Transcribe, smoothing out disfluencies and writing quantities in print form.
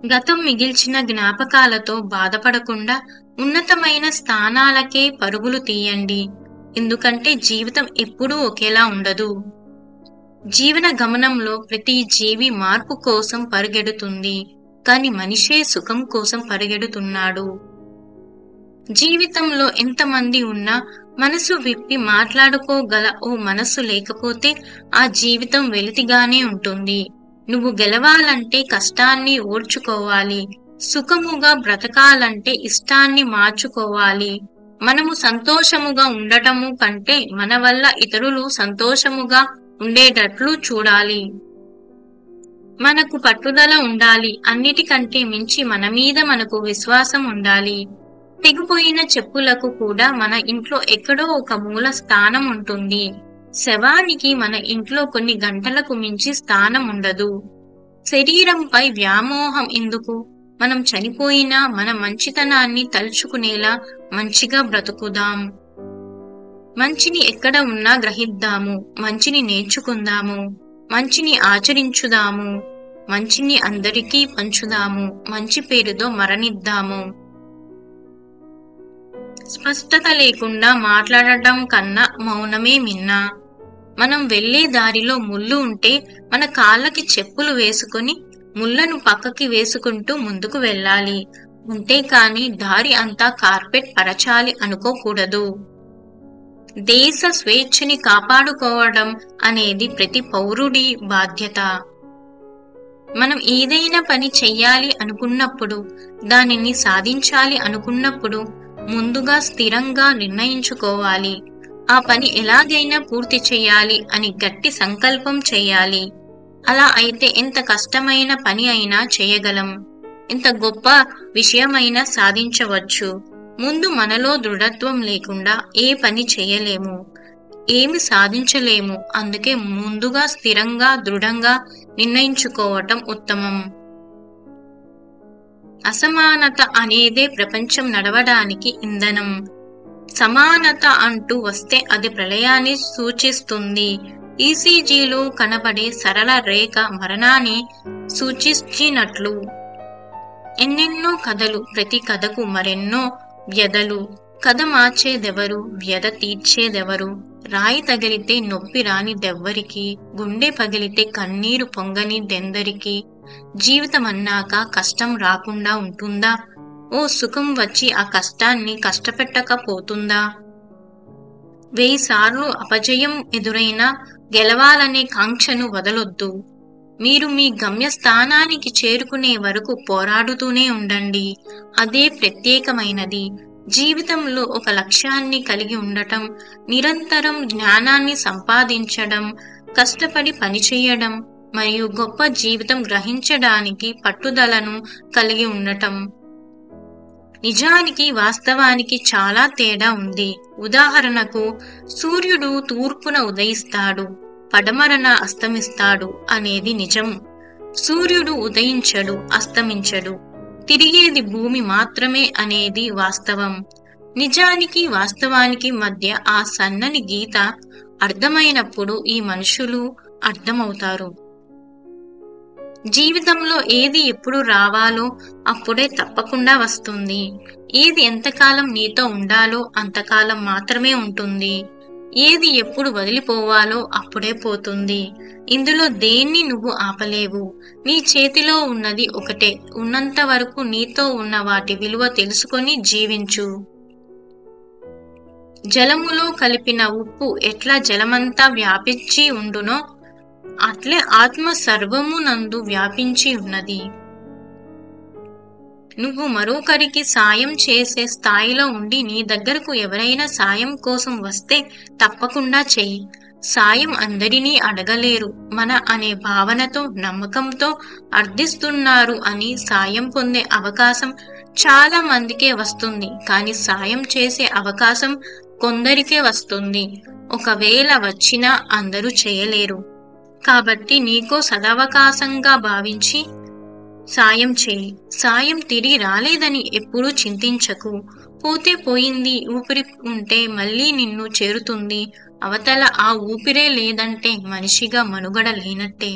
గతం మిగిల్చిన జ్ఞాపకాలతో బాధపడకుండా ఉన్నతమైన స్థానాలకే పరుగులు తీయండి. ఎందుకంటే జీవితం ఎప్పుడూ ఒకేలా ఉండదు. జీవన గమనంలో ప్రతి జీవి మార్పు కోసం పరిగెడుతుంది, కాని మనిషే సుఖం కోసం పరిగెడుతున్నాడు. జీవితంలో ఎంతమంది ఉన్నా మనసు విప్పి మాట్లాడుకోగల ఓ మనసు లేకపోతే ఆ జీవితం వెలితిగానే ఉంటుంది. నువ్వు గెలవాలంటే కష్టాన్ని ఓర్చుకోవాలి. సుఖముగా బ్రతకాలంటే ఇష్టాన్ని మార్చుకోవాలి. మనము సంతోషముగా ఉండటము కంటే మన వల్ల ఇతరులు సంతోషముగా ఉండేటట్లు చూడాలి. మనకు పట్టుదల ఉండాలి. అన్నిటికంటే మించి మన మీద మనకు విశ్వాసం ఉండాలి. తెగిపోయిన చెప్పులకు కూడా మన ఇంట్లో ఎక్కడో ఒక మూల స్థానం ఉంటుంది. శవానికి మన ఇంట్లో కొన్ని గంటలకు మించి స్థానం ఉండదు. శరీరంపై వ్యామోహం ఎందుకు? మనం చనిపోయినా మన మంచితనాన్ని తలుచుకునేలా మంచిగా బ్రతుకుదాం. మంచిని ఎక్కడ ఉన్నా గ్రహిద్దాము. మంచిని నేర్చుకుందాము. మంచిని ఆచరించుదాము. మంచిని అందరికీ పంచుదాము. మంచి పేరుతో మరణిద్దాము. స్పష్టత లేకుండా మాట్లాడటం కన్నా మౌనమే మిన్నా. మనం వెళ్లే దారిలో ముళ్ళు ఉంటే మన కాళ్ళకి చెప్పులు వేసుకుని ముళ్లను పక్కకి వేసుకుంటూ ముందుకు వెళ్ళాలి. అంతేకాని దారి అంతా కార్పెట్ పరచాలి అనుకోకూడదు. దేశ స్వేచ్ఛని కాపాడుకోవడం అనేది ప్రతి పౌరుడి బాధ్యత. మనం ఏదైనా పని చెయ్యాలి అనుకున్నప్పుడు, దానిని సాధించాలి అనుకున్నప్పుడు ముందుగా స్థిరంగా నిర్ణయించుకోవాలి. ఆ పని ఎలాగైనా పూర్తి చేయాలి అని గట్టి సంకల్పం చేయాలి. అలా అయితే ఎంత కష్టమైన పని అయినా చేయగలం. ఎంత గొప్ప విషయమైనా సాధించవచ్చు. ముందు మనలో దృఢత్వం లేకుండా ఏ పని చేయలేము, ఏమి సాధించలేము. అందుకే ముందుగా స్థిరంగా దృఢంగా నిర్ణయించుకోవటం ఉత్తమం. అసమానత అనేదే ప్రపంచం నడవడానికి ఇంధనం. సమానత అంటూ వస్తే అది ప్రళయాన్ని సూచిస్తుంది. ఈసీజీలో కనబడే సరళ రేఖ మరణాన్ని సూచించినట్లు. ఎన్నెన్నో కథలు, ప్రతి కథకు మరెన్నో వ్యధలు. కథ మార్చేదెవరు? వ్యధ తీర్చేదెవరు? రాయి తగిలితే నొప్పి రానిదెవ్వరికి, గుండె పగిలితే కన్నీరు పొంగనిదెందరికి. జీవితం అన్నాక కష్టం రాకుండా ఉంటుందా? ఓ సుఖం వచ్చి ఆ కష్టాన్ని కష్టపెట్టకపోతుందా? 1000 సార్లు అపజయం ఎదురైనా గెలవాలనే కాంక్షను వదలొద్దు. మీరు మీ గమ్యస్థానానికి చేరుకునే వరకు పోరాడుతూనే ఉండండి. అదే ప్రత్యేకమైనది. జీవితంలో ఒక లక్ష్యాన్ని కలిగి ఉండటం, నిరంతరం జ్ఞానాన్ని సంపాదించడం, కష్టపడి పనిచేయడం మరియు గొప్ప జీవితం గ్రహించడానికి పట్టుదలను కలిగి ఉండటం. నిజానికి వాస్తవానికి చాలా తేడా ఉంది. ఉదాహరణకు, సూర్యుడు తూర్పున ఉదయిస్తాడు, పడమరన అస్తమిస్తాడు అనేది నిజం. సూర్యుడు ఉదయించడు, అస్తమించడు. తిరిగేది భూమి మాత్రమే అనేది వాస్తవం. నిజానికి వాస్తవానికి మధ్య ఆ సన్నని గీత అర్థమైనప్పుడు ఈ మనుషులు అర్థమవుతారు. జీవితంలో ఏది ఎప్పుడు రావాలో అప్పుడే తప్పకుండా వస్తుంది. ఏది ఎంతకాలం నీతో ఉండాలో అంతకాలం మాత్రమే ఉంటుంది. ఏది ఎప్పుడు వదిలిపోవాలో అప్పుడే పోతుంది. ఇందులో దేన్ని నువ్వు ఆపలేవు. నీ చేతిలో ఉన్నది ఒకటే. ఉన్నంత వరకు నీతో ఉన్న వాటి విలువ తెలుసుకొని జీవించు. జలములో కలిపిన ఉప్పు ఎట్లా జలమంతా వ్యాపించి ఉండునో అట్లే ఆత్మ సర్వము నందు వ్యాపించి ఉన్నది. నువ్వు మరొకరికి సాయం చేసే స్థాయిలో ఉండి నీ దగ్గరకు ఎవరైనా సాయం కోసం వస్తే తప్పకుండా చెయ్యి. సాయం అందరినీ అడగలేరు. మన అనే భావనతో, నమ్మకంతో అర్థిస్తున్నారు అని సాయం పొందే అవకాశం చాలా మందికే వస్తుంది. కానీ సాయం చేసే అవకాశం కొందరికే వస్తుంది. ఒకవేళ వచ్చినా అందరూ చేయలేరు. కాబట్టి నీకో సదవకాశంగా భావించి సాయం చేయి. సాయం తిరిగి రాలేదని ఎప్పుడూ చింతించకు. పోతే పోయింది, ఊపిరి ఉంటే మళ్ళీ నిన్ను చేరుతుంది. అవతల ఆ ఊపిరే లేదంటే మనిషిగా మనుగడ లేనట్టే.